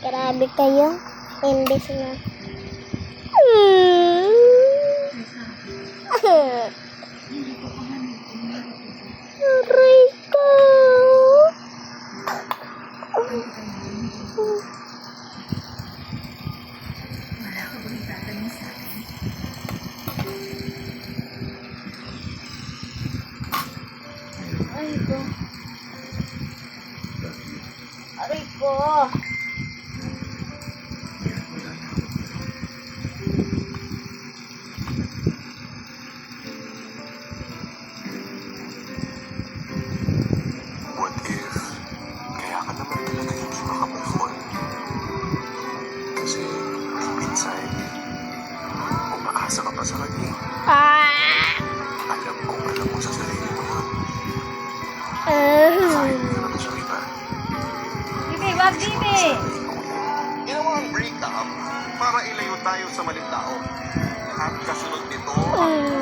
Grabe kayo. Imbes na. Aray ko. Aray ko. Aray ko. What if, kaya ka naman talaga hindi makamove on? Kasi, deep inside, umaasa ka pa sa kanya. Alam mo sa sarili mo yun. Kahit meron siyang iba. Bibi, wag bibi. Ginawa ang breakup para ilayo tayo sa maling tao. At kasunod nito, ang